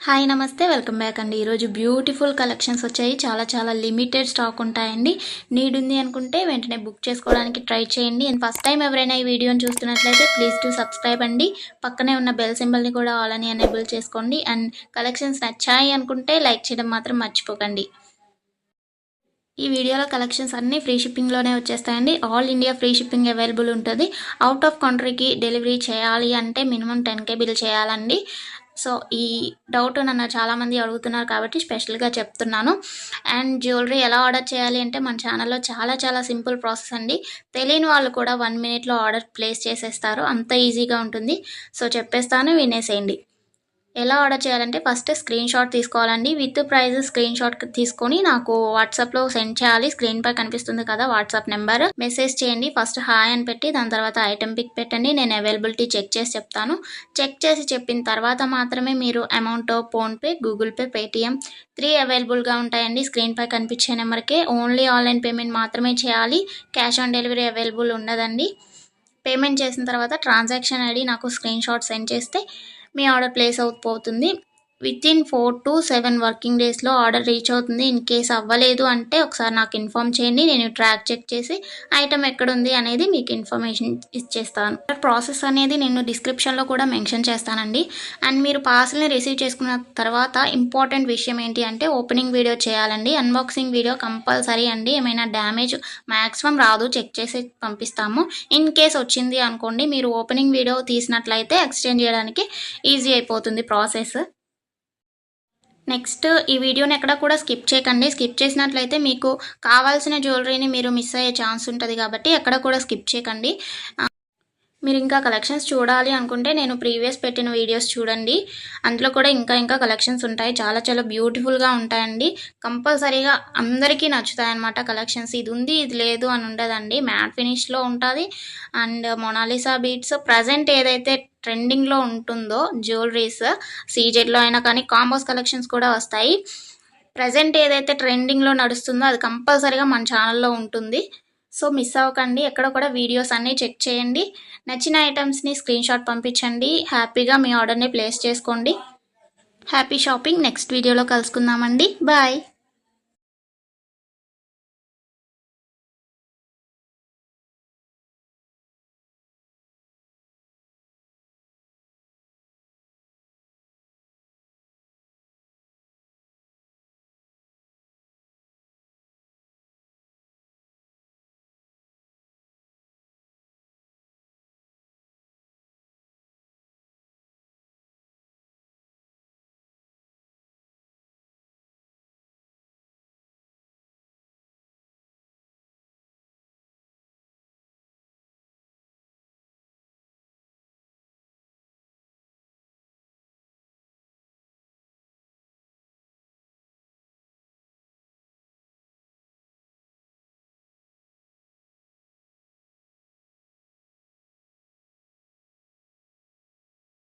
Hi నమస్తే welcome back అండి. ఈరోజు బ్యూటిఫుల్ కలెక్షన్స్ వచ్చాయి. చాలా లిమిటెడ్ స్టాక్ ఉంటాయండి. నీడ్ ఉంది అనుకుంటే వెంటనే బుక్ చేసుకోవడానికి ట్రై చేయండి. అండ్ ఫస్ట్ టైం ఎవరైనా ఈ వీడియోని చూస్తున్నట్లయితే ప్లీజ్ టు సబ్స్క్రైబ్ అండి. పక్కనే ఉన్న బెల్ సింబల్ని కూడా ఆల్ అని ఎనేబుల్ చేసుకోండి. అండ్ కలెక్షన్స్ నచ్చాయి అనుకుంటే లైక్ చేయడం మాత్రం మర్చిపోకండి. ఈ వీడియోలో కలెక్షన్స్ అన్నీ ఫ్రీ షిప్పింగ్లోనే వచ్చేస్తాయండి. All India free shipping available ఉంటుంది. అవుట్ ఆఫ్ కంట్రీకి డెలివరీ చేయాలి అంటే మినిమం 10K బిల్ చేయాలండి. సో ఈ డౌట్ నన్ను చాలామంది అడుగుతున్నారు కాబట్టి స్పెషల్గా చెప్తున్నాను. అండ్ జ్యువెలరీ ఎలా ఆర్డర్ చేయాలి అంటే మన ఛానల్లో చాలా సింపుల్ ప్రాసెస్ అండి. తెలియని వాళ్ళు కూడా 1 మినిట్లో ఆర్డర్ ప్లేస్ చేసేస్తారు. అంత ఈజీగా ఉంటుంది. సో చెప్పేస్తాను, వినేసేయండి. ఎలా ఆర్డర్ చేయాలంటే ఫస్ట్ స్క్రీన్ షాట్ తీసుకోవాలండి. విత్ ప్రైస్ స్క్రీన్ షాట్ తీసుకొని నాకు వాట్సాప్లో సెండ్ చేయాలి. స్క్రీన్ పై కనిపిస్తుంది కదా వాట్సాప్ నెంబర్, మెసేజ్ చేయండి. ఫస్ట్ హాయ్ అని పెట్టి దాని తర్వాత ఐటెం పిక్ పెట్టండి. నేను అవైలబిలిటీ చెక్ చేసి చెప్తాను. చెక్ చేసి చెప్పిన తర్వాత మాత్రమే మీరు amount PhonePe, Google pay, Paytm 3 అవైలబుల్గా ఉంటాయండి. స్క్రీన్ పై కనిపించే నెంబర్కే ఓన్లీ ఆన్లైన్ పేమెంట్ మాత్రమే చేయాలి. క్యాష్ ఆన్ డెలివరీ అవైలబుల్ ఉండదండి. పేమెంట్ చేసిన తర్వాత ట్రాన్సాక్షన్ ఐడి నాకు స్క్రీన్ షాట్ సెండ్ చేస్తే మీ ఆర్డర్ ప్లేస్ అవుతుంది. వితిన్ 4 to 7 వర్కింగ్ డేస్లో ఆర్డర్ రీచ్ అవుతుంది. ఇన్ కేస్ అవ్వలేదు అంటే ఒకసారి నాకు ఇన్ఫామ్ చేయండి. నేను ట్రాక్ చెక్ చేసి ఐటమ్ ఎక్కడుంది అనేది మీకు ఇన్ఫర్మేషన్ ఇచ్చేస్తాను. ప్రాసెస్ అనేది నేను డిస్క్రిప్షన్లో కూడా మెన్షన్ చేస్తానండి. అండ్ మీరు పార్సల్ని రిసీవ్ చేసుకున్న తర్వాత ఇంపార్టెంట్ విషయం ఏంటి అంటే ఓపెనింగ్ వీడియో చేయాలండి. అన్బాక్సింగ్ వీడియో కంపల్సరీ అండి. ఏమైనా డ్యామేజ్ మ్యాక్సిమం రాదు, చెక్ చేసి పంపిస్తాము. ఇన్ కేస్ వచ్చింది అనుకోండి, మీరు ఓపెనింగ్ వీడియో తీసినట్లయితే ఎక్స్చేంజ్ చేయడానికి ఈజీ అయిపోతుంది ప్రాసెస్. నెక్స్ట్ ఈ వీడియోని ఎక్కడ కూడా స్కిప్ చేయకండి. స్కిప్ చేసినట్లయితే మీకు కావాల్సిన జ్యువెలరీని మీరు మిస్ అయ్యే ఛాన్స్ ఉంటుంది కాబట్టి ఎక్కడ కూడా స్కిప్ చేయకండి. మీరు ఇంకా కలెక్షన్స్ చూడాలి అనుకుంటే నేను ప్రీవియస్ పెట్టిన వీడియోస్ చూడండి. అందులో కూడా ఇంకా కలెక్షన్స్ ఉంటాయి. చాలా బ్యూటిఫుల్గా ఉంటాయండి. కంపల్సరీగా అందరికీ నచ్చుతాయి అన్నమాట కలెక్షన్స్. ఇది ఉంది ఇది లేదు అని ఉండదండి. మ్యాట్ ఫినిష్లో ఉంటుంది. అండ్ మొనాలిసా బీట్స్ ప్రజెంట్ ఏదైతే ట్రెండింగ్లో ఉంటుందో జ్యువెలరీస్ సీజెడ్లో అయినా కానీ కాంబోస్ కలెక్షన్స్ కూడా వస్తాయి. ప్రజెంట్ ఏదైతే ట్రెండింగ్లో నడుస్తుందో అది కంపల్సరీగా మన ఛానల్లో ఉంటుంది. సో మిస్ అవ్వకండి. ఎక్కడ కూడా వీడియోస్ అన్నీ చెక్ చేయండి. నచ్చిన ఐటమ్స్ని స్క్రీన్ షాట్ పంపించండి. హ్యాపీగా మీ ఆర్డర్ని ప్లేస్ చేసుకోండి. Happy shopping. నెక్స్ట్ వీడియోలో కలుసుకుందామండి. బాయ్.